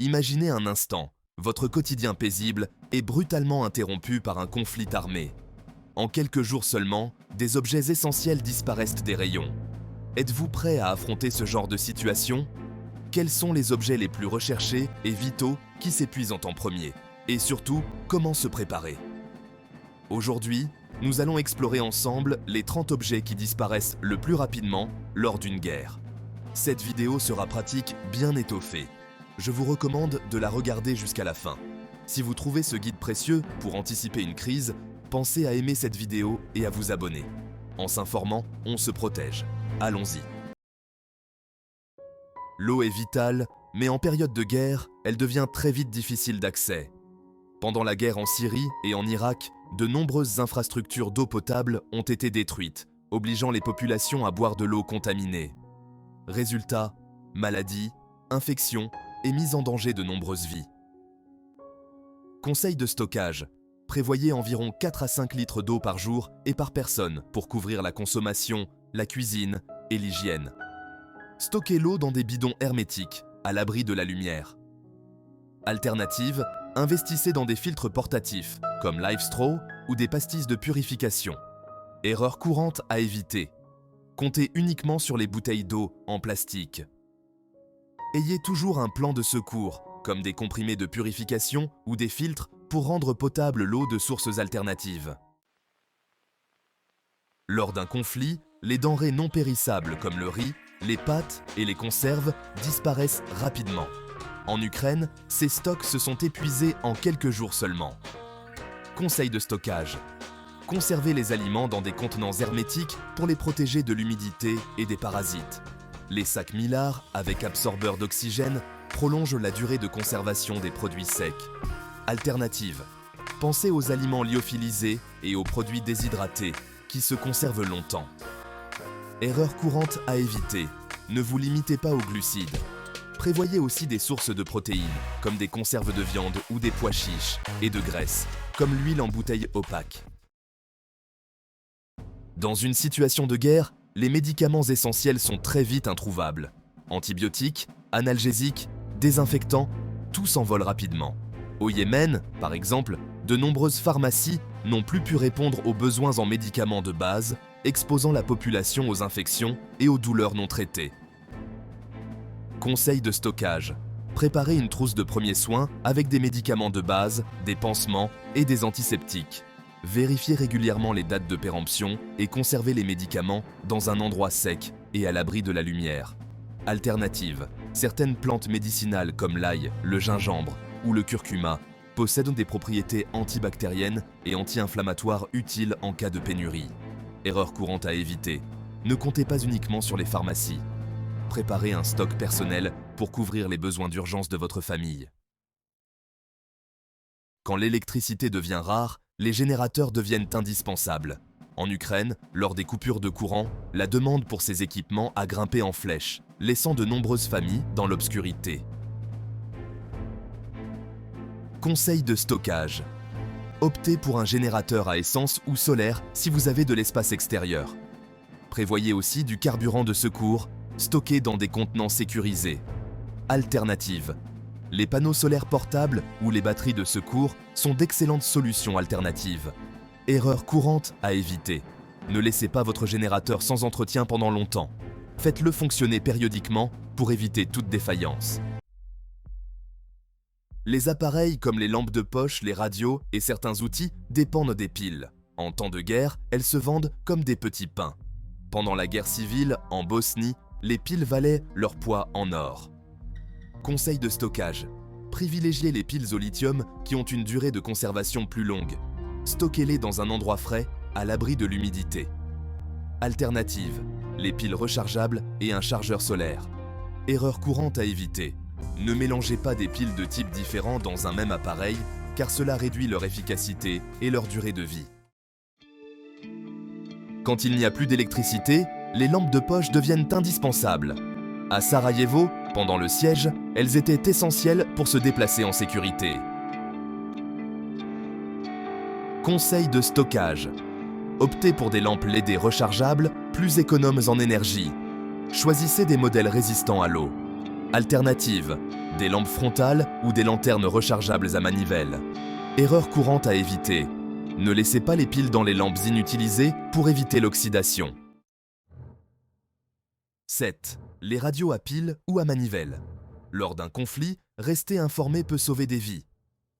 Imaginez un instant, votre quotidien paisible est brutalement interrompu par un conflit armé. En quelques jours seulement, des objets essentiels disparaissent des rayons. Êtes-vous prêt à affronter ce genre de situation? Quels sont les objets les plus recherchés et vitaux qui s'épuisent en premier? Et surtout, comment se préparer? Aujourd'hui, nous allons explorer ensemble les 30 objets qui disparaissent le plus rapidement lors d'une guerre. Cette vidéo sera pratique bien étoffée. Je vous recommande de la regarder jusqu'à la fin. Si vous trouvez ce guide précieux pour anticiper une crise, pensez à aimer cette vidéo et à vous abonner. En s'informant, on se protège. Allons-y. L'eau est vitale, mais en période de guerre, elle devient très vite difficile d'accès. Pendant la guerre en Syrie et en Irak, de nombreuses infrastructures d'eau potable ont été détruites, obligeant les populations à boire de l'eau contaminée. Résultat, maladies, infections et mise en danger de nombreuses vies. Conseil de stockage. Prévoyez environ 4 à 5 litres d'eau par jour et par personne pour couvrir la consommation, la cuisine et l'hygiène. Stockez l'eau dans des bidons hermétiques, à l'abri de la lumière. Alternative, investissez dans des filtres portatifs, comme LiveStraw ou des pastilles de purification. Erreur courante à éviter. Comptez uniquement sur les bouteilles d'eau en plastique. Ayez toujours un plan de secours, comme des comprimés de purification ou des filtres pour rendre potable l'eau de sources alternatives. Lors d'un conflit, les denrées non périssables comme le riz, les pâtes et les conserves disparaissent rapidement. En Ukraine, ces stocks se sont épuisés en quelques jours seulement. Conseil de stockage. Conservez les aliments dans des contenants hermétiques pour les protéger de l'humidité et des parasites. Les sacs Mylar, avec absorbeur d'oxygène, prolongent la durée de conservation des produits secs. Alternative. Pensez aux aliments lyophilisés et aux produits déshydratés, qui se conservent longtemps. Erreur courante à éviter. Ne vous limitez pas aux glucides. Prévoyez aussi des sources de protéines, comme des conserves de viande ou des pois chiches, et de graisse, comme l'huile en bouteille opaque. Dans une situation de guerre, les médicaments essentiels sont très vite introuvables. Antibiotiques, analgésiques, désinfectants, tout s'envole rapidement. Au Yémen, par exemple, de nombreuses pharmacies n'ont plus pu répondre aux besoins en médicaments de base, exposant la population aux infections et aux douleurs non traitées. Conseil de stockage. Préparez une trousse de premiers soins avec des médicaments de base, des pansements et des antiseptiques. Vérifiez régulièrement les dates de péremption et conservez les médicaments dans un endroit sec et à l'abri de la lumière. Alternative. Certaines plantes médicinales comme l'ail, le gingembre ou le curcuma possèdent des propriétés antibactériennes et anti-inflammatoires utiles en cas de pénurie. Erreur courante à éviter. Ne comptez pas uniquement sur les pharmacies. Préparez un stock personnel pour couvrir les besoins d'urgence de votre famille. Quand l'électricité devient rare, les générateurs deviennent indispensables. En Ukraine, lors des coupures de courant, la demande pour ces équipements a grimpé en flèche, laissant de nombreuses familles dans l'obscurité. Conseil de stockage. Optez pour un générateur à essence ou solaire si vous avez de l'espace extérieur. Prévoyez aussi du carburant de secours, stocké dans des contenants sécurisés. Alternative. Les panneaux solaires portables ou les batteries de secours sont d'excellentes solutions alternatives. Erreur courante à éviter. Ne laissez pas votre générateur sans entretien pendant longtemps. Faites-le fonctionner périodiquement pour éviter toute défaillance. Les appareils comme les lampes de poche, les radios et certains outils dépendent des piles. En temps de guerre, elles se vendent comme des petits pains. Pendant la guerre civile, en Bosnie, les piles valaient leur poids en or. Conseil de stockage. Privilégiez les piles au lithium qui ont une durée de conservation plus longue. Stockez-les dans un endroit frais, à l'abri de l'humidité. Alternative. Les piles rechargeables et un chargeur solaire. Erreur courante à éviter. Ne mélangez pas des piles de types différents dans un même appareil, car cela réduit leur efficacité et leur durée de vie. Quand il n'y a plus d'électricité, les lampes de poche deviennent indispensables. À Sarajevo, pendant le siège, elles étaient essentielles pour se déplacer en sécurité. Conseil de stockage. Optez pour des lampes LED rechargeables, plus économes en énergie. Choisissez des modèles résistants à l'eau. Alternative. des lampes frontales ou des lanternes rechargeables à manivelle. Erreur courante à éviter. Ne laissez pas les piles dans les lampes inutilisées pour éviter l'oxydation. 7. Les radios à piles ou à manivelle. Lors d'un conflit, rester informé peut sauver des vies.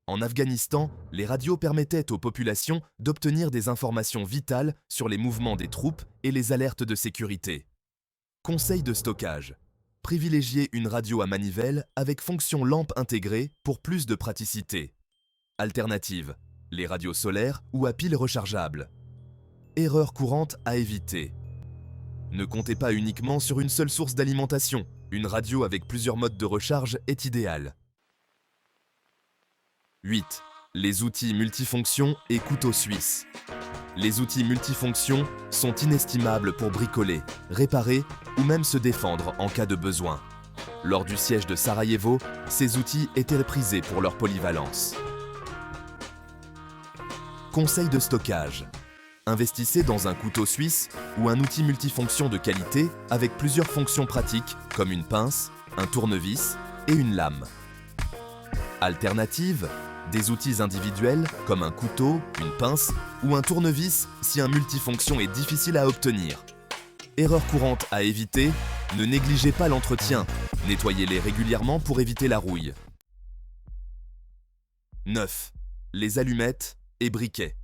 En Afghanistan, les radios permettaient aux populations d'obtenir des informations vitales sur les mouvements des troupes et les alertes de sécurité. Conseil de stockage. Privilégiez une radio à manivelle avec fonction lampe intégrée pour plus de praticité. Alternative. Les radios solaires ou à piles rechargeables. Erreur courante à éviter. Ne comptez pas uniquement sur une seule source d'alimentation. Une radio avec plusieurs modes de recharge est idéale. 8. Les outils multifonctions et couteaux suisses. Les outils multifonctions sont inestimables pour bricoler, réparer ou même se défendre en cas de besoin. Lors du siège de Sarajevo, ces outils étaient prisés pour leur polyvalence. Conseil de stockage. Investissez dans un couteau suisse ou un outil multifonction de qualité avec plusieurs fonctions pratiques comme une pince, un tournevis et une lame. Alternative, des outils individuels comme un couteau, une pince ou un tournevis si un multifonction est difficile à obtenir. Erreur courante à éviter, ne négligez pas l'entretien, nettoyez-les régulièrement pour éviter la rouille. 9. Les allumettes et briquets.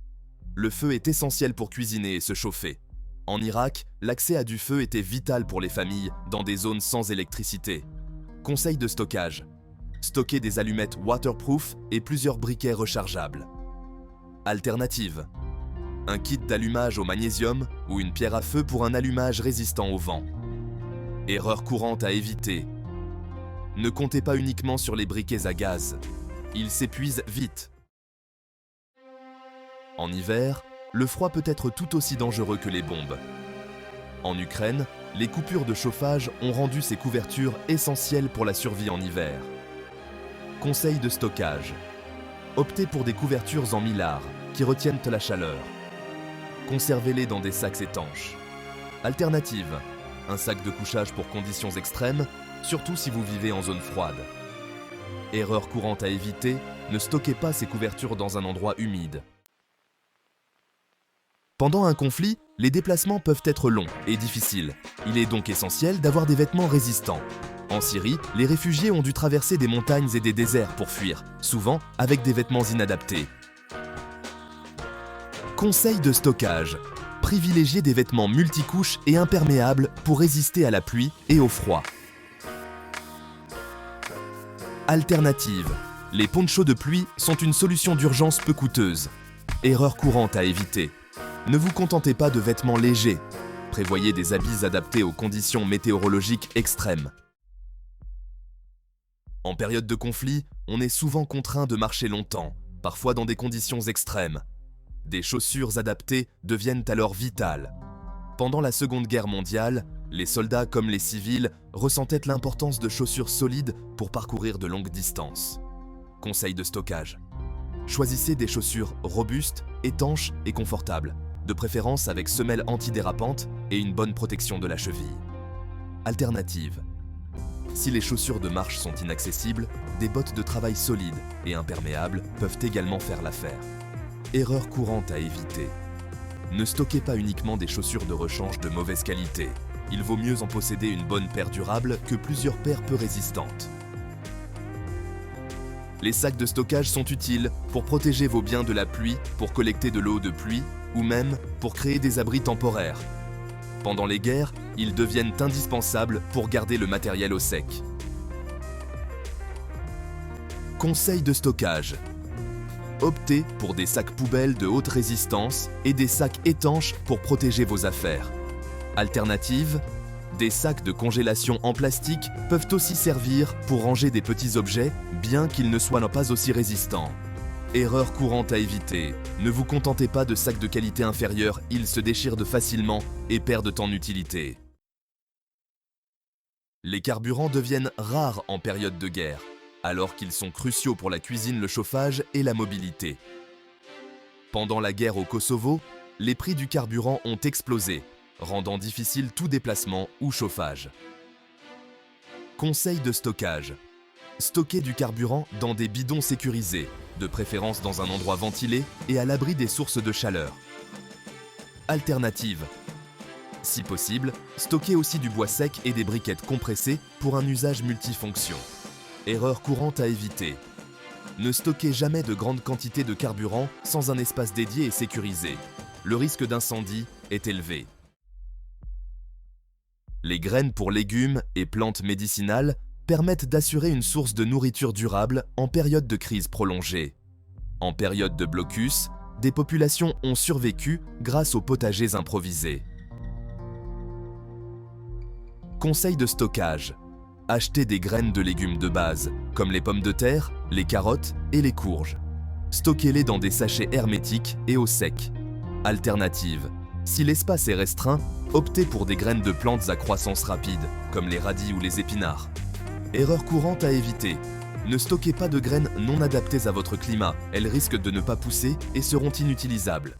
Le feu est essentiel pour cuisiner et se chauffer. En Irak, l'accès à du feu était vital pour les familles dans des zones sans électricité. Conseil de stockage. Stockez des allumettes waterproof et plusieurs briquets rechargeables. Alternative. Un kit d'allumage au magnésium ou une pierre à feu pour un allumage résistant au vent. Erreur courante à éviter. Ne comptez pas uniquement sur les briquets à gaz. Ils s'épuisent vite. En hiver, le froid peut être tout aussi dangereux que les bombes. En Ukraine, les coupures de chauffage ont rendu ces couvertures essentielles pour la survie en hiver. Conseil de stockage. Optez pour des couvertures en mylar qui retiennent la chaleur. Conservez-les dans des sacs étanches. Alternative. Un sac de couchage pour conditions extrêmes, surtout si vous vivez en zone froide. Erreur courante à éviter, ne stockez pas ces couvertures dans un endroit humide. Pendant un conflit, les déplacements peuvent être longs et difficiles. Il est donc essentiel d'avoir des vêtements résistants. En Syrie, les réfugiés ont dû traverser des montagnes et des déserts pour fuir, souvent avec des vêtements inadaptés. Conseil de stockage. Privilégiez des vêtements multicouches et imperméables pour résister à la pluie et au froid. Alternative. Les ponchos de pluie sont une solution d'urgence peu coûteuse. Erreur courante à éviter. Ne vous contentez pas de vêtements légers. Prévoyez des habits adaptés aux conditions météorologiques extrêmes. En période de conflit, on est souvent contraint de marcher longtemps, parfois dans des conditions extrêmes. Des chaussures adaptées deviennent alors vitales. Pendant la Seconde Guerre mondiale, les soldats comme les civils ressentaient l'importance de chaussures solides pour parcourir de longues distances. Conseil de stockage. Choisissez des chaussures robustes, étanches et confortables, de préférence avec semelles antidérapantes et une bonne protection de la cheville. Alternative. Si les chaussures de marche sont inaccessibles, des bottes de travail solides et imperméables peuvent également faire l'affaire. Erreur courante à éviter. Ne stockez pas uniquement des chaussures de rechange de mauvaise qualité. Il vaut mieux en posséder une bonne paire durable que plusieurs paires peu résistantes. Les sacs de stockage sont utiles pour protéger vos biens de la pluie, pour collecter de l'eau de pluie ou même pour créer des abris temporaires. Pendant les guerres, ils deviennent indispensables pour garder le matériel au sec. Conseil de stockage. Optez pour des sacs poubelles de haute résistance et des sacs étanches pour protéger vos affaires. Alternative, des sacs de congélation en plastique peuvent aussi servir pour ranger des petits objets, bien qu'ils ne soient pas aussi résistants. Erreur courante à éviter. Ne vous contentez pas de sacs de qualité inférieure, ils se déchirent facilement et perdent en utilité. Les carburants deviennent rares en période de guerre, alors qu'ils sont cruciaux pour la cuisine, le chauffage et la mobilité. Pendant la guerre au Kosovo, les prix du carburant ont explosé, rendant difficile tout déplacement ou chauffage. Conseil de stockage. Stockez du carburant dans des bidons sécurisés, de préférence dans un endroit ventilé et à l'abri des sources de chaleur. Alternative. Si possible, stockez aussi du bois sec et des briquettes compressées pour un usage multifonction. Erreur courante à éviter. Ne stockez jamais de grandes quantités de carburant sans un espace dédié et sécurisé. Le risque d'incendie est élevé. Les graines pour légumes et plantes médicinales permettent d'assurer une source de nourriture durable en période de crise prolongée. En période de blocus, des populations ont survécu grâce aux potagers improvisés. Conseil de stockage. Achetez des graines de légumes de base, comme les pommes de terre, les carottes et les courges. Stockez-les dans des sachets hermétiques et au sec. Alternative. Si l'espace est restreint, optez pour des graines de plantes à croissance rapide, comme les radis ou les épinards. Erreur courante à éviter. Ne stockez pas de graines non adaptées à votre climat, elles risquent de ne pas pousser et seront inutilisables.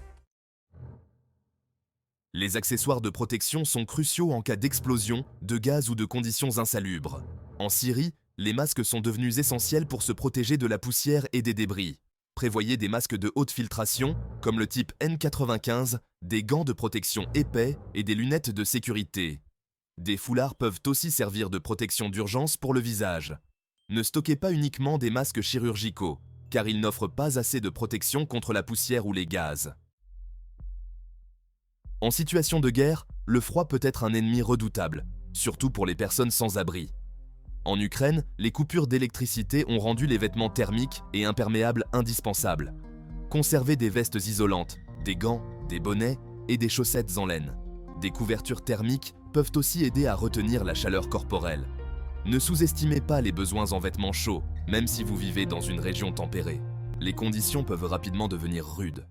Les accessoires de protection sont cruciaux en cas d'explosion, de gaz ou de conditions insalubres. En Syrie, les masques sont devenus essentiels pour se protéger de la poussière et des débris. Prévoyez des masques de haute filtration, comme le type N95, des gants de protection épais et des lunettes de sécurité. Des foulards peuvent aussi servir de protection d'urgence pour le visage. Ne stockez pas uniquement des masques chirurgicaux, car ils n'offrent pas assez de protection contre la poussière ou les gaz. En situation de guerre, le froid peut être un ennemi redoutable, surtout pour les personnes sans abri. En Ukraine, les coupures d'électricité ont rendu les vêtements thermiques et imperméables indispensables. Conservez des vestes isolantes, des gants, des bonnets et des chaussettes en laine. Des couvertures thermiques peuvent aussi aider à retenir la chaleur corporelle. Ne sous-estimez pas les besoins en vêtements chauds, même si vous vivez dans une région tempérée. Les conditions peuvent rapidement devenir rudes.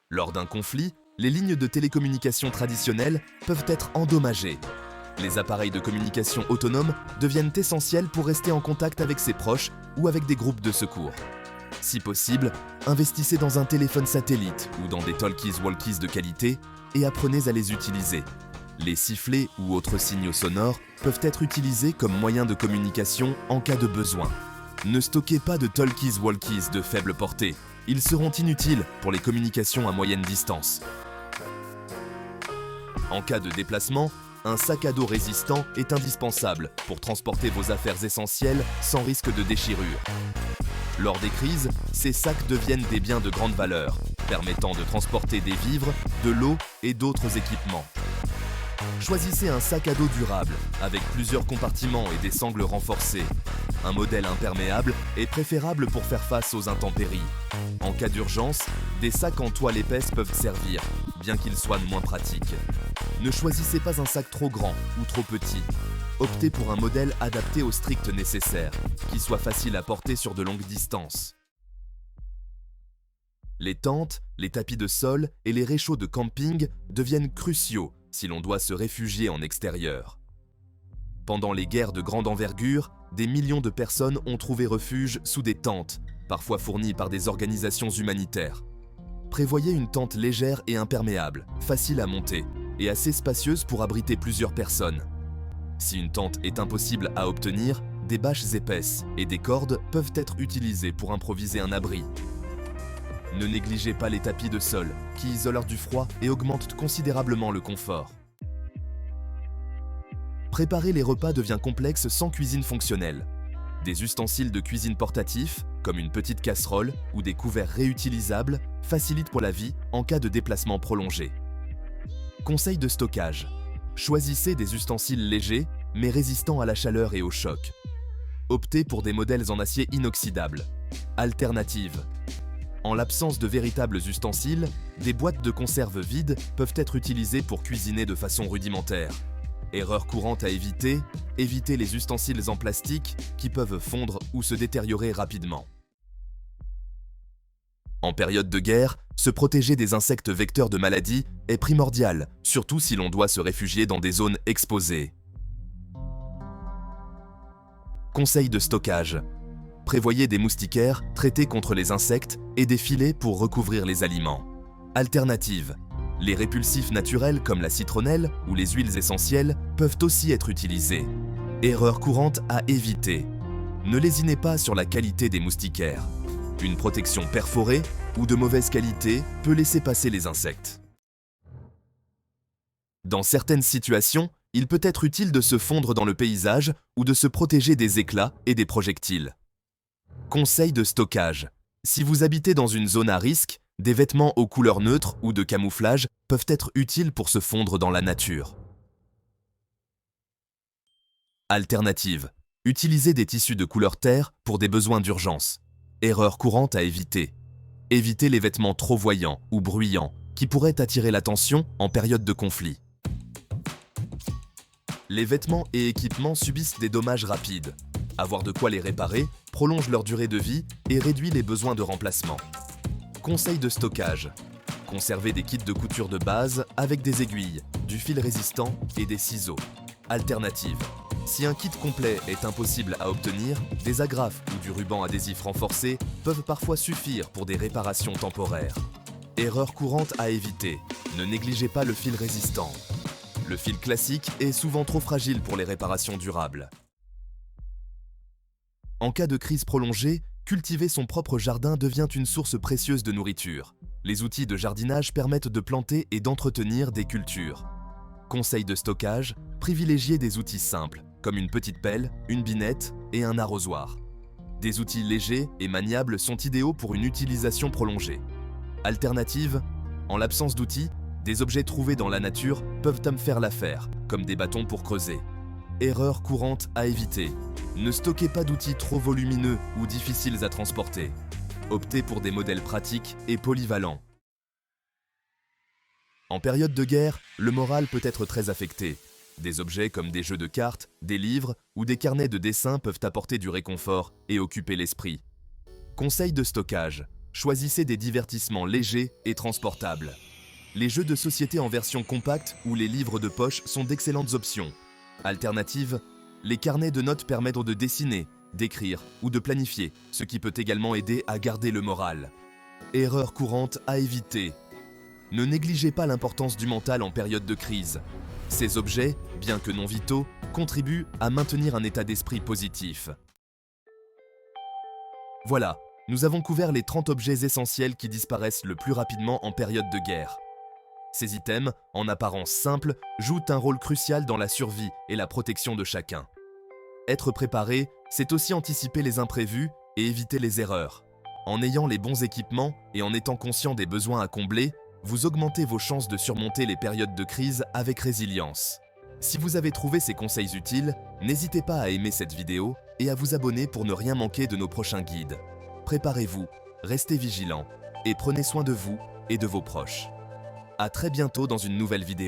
Lors d'un conflit, les lignes de télécommunications traditionnelles peuvent être endommagées. Les appareils de communication autonomes deviennent essentiels pour rester en contact avec ses proches ou avec des groupes de secours. Si possible, investissez dans un téléphone satellite ou dans des talkies-walkies de qualité et apprenez à les utiliser. Les sifflets ou autres signaux sonores peuvent être utilisés comme moyen de communication en cas de besoin. Ne stockez pas de talkies-walkies de faible portée. Ils seront inutiles pour les communications à moyenne distance. En cas de déplacement, un sac à dos résistant est indispensable pour transporter vos affaires essentielles sans risque de déchirure. Lors des crises, ces sacs deviennent des biens de grande valeur, permettant de transporter des vivres, de l'eau et d'autres équipements. Choisissez un sac à dos durable, avec plusieurs compartiments et des sangles renforcées. Un modèle imperméable est préférable pour faire face aux intempéries. En cas d'urgence, des sacs en toile épaisse peuvent servir, bien qu'ils soient moins pratiques. Ne choisissez pas un sac trop grand ou trop petit. Optez pour un modèle adapté au strict nécessaire, qui soit facile à porter sur de longues distances. Les tentes, les tapis de sol et les réchauds de camping deviennent cruciaux si l'on doit se réfugier en extérieur. Pendant les guerres de grande envergure, des millions de personnes ont trouvé refuge sous des tentes, parfois fournies par des organisations humanitaires. Prévoyez une tente légère et imperméable, facile à monter, et assez spacieuse pour abriter plusieurs personnes. Si une tente est impossible à obtenir, des bâches épaisses et des cordes peuvent être utilisées pour improviser un abri. Ne négligez pas les tapis de sol, qui isolent du froid et augmentent considérablement le confort. Préparer les repas devient complexe sans cuisine fonctionnelle. Des ustensiles de cuisine portatifs, comme une petite casserole ou des couverts réutilisables, facilitent pour la vie en cas de déplacement prolongé. Conseil de stockage. Choisissez des ustensiles légers, mais résistants à la chaleur et au choc. Optez pour des modèles en acier inoxydable. Alternative. En l'absence de véritables ustensiles, des boîtes de conserve vides peuvent être utilisées pour cuisiner de façon rudimentaire. Erreur courante à éviter, évitez les ustensiles en plastique qui peuvent fondre ou se détériorer rapidement. En période de guerre, se protéger des insectes vecteurs de maladies est primordial, surtout si l'on doit se réfugier dans des zones exposées. Conseil de stockage. Prévoyez des moustiquaires traités contre les insectes et des filets pour recouvrir les aliments. Alternative. Les répulsifs naturels comme la citronnelle ou les huiles essentielles peuvent aussi être utilisés. Erreur courante à éviter. Ne lésinez pas sur la qualité des moustiquaires. Une protection perforée ou de mauvaise qualité peut laisser passer les insectes. Dans certaines situations, il peut être utile de se fondre dans le paysage ou de se protéger des éclats et des projectiles. Conseil de stockage. Si vous habitez dans une zone à risque, des vêtements aux couleurs neutres ou de camouflage peuvent être utiles pour se fondre dans la nature. Alternative. Utilisez des tissus de couleur terre pour des besoins d'urgence. Erreur courante à éviter. Évitez les vêtements trop voyants ou bruyants qui pourraient attirer l'attention en période de conflit. Les vêtements et équipements subissent des dommages rapides. Avoir de quoi les réparer prolonge leur durée de vie et réduit les besoins de remplacement. Conseil de stockage. Conservez des kits de couture de base avec des aiguilles, du fil résistant et des ciseaux. Alternative. Si un kit complet est impossible à obtenir, des agrafes ou du ruban adhésif renforcé peuvent parfois suffire pour des réparations temporaires. Erreur courante à éviter. Ne négligez pas le fil résistant. Le fil classique est souvent trop fragile pour les réparations durables. En cas de crise prolongée, cultiver son propre jardin devient une source précieuse de nourriture. Les outils de jardinage permettent de planter et d'entretenir des cultures. Conseil de stockage, privilégiez des outils simples, comme une petite pelle, une binette et un arrosoir. Des outils légers et maniables sont idéaux pour une utilisation prolongée. Alternative, en l'absence d'outils, des objets trouvés dans la nature peuvent faire l'affaire, comme des bâtons pour creuser. Erreur courante à éviter. Ne stockez pas d'outils trop volumineux ou difficiles à transporter. Optez pour des modèles pratiques et polyvalents. En période de guerre, le moral peut être très affecté. Des objets comme des jeux de cartes, des livres ou des carnets de dessin peuvent apporter du réconfort et occuper l'esprit. Conseil de stockage. Choisissez des divertissements légers et transportables. Les jeux de société en version compacte ou les livres de poche sont d'excellentes options. Alternative, les carnets de notes permettent de dessiner, d'écrire ou de planifier, ce qui peut également aider à garder le moral. Erreur courante à éviter. Ne négligez pas l'importance du mental en période de crise. Ces objets, bien que non vitaux, contribuent à maintenir un état d'esprit positif. Voilà, nous avons couvert les 30 objets essentiels qui disparaissent le plus rapidement en période de guerre. Ces items, en apparence simples, jouent un rôle crucial dans la survie et la protection de chacun. Être préparé, c'est aussi anticiper les imprévus et éviter les erreurs. En ayant les bons équipements et en étant conscient des besoins à combler, vous augmentez vos chances de surmonter les périodes de crise avec résilience. Si vous avez trouvé ces conseils utiles, n'hésitez pas à aimer cette vidéo et à vous abonner pour ne rien manquer de nos prochains guides. Préparez-vous, restez vigilants et prenez soin de vous et de vos proches. À très bientôt dans une nouvelle vidéo.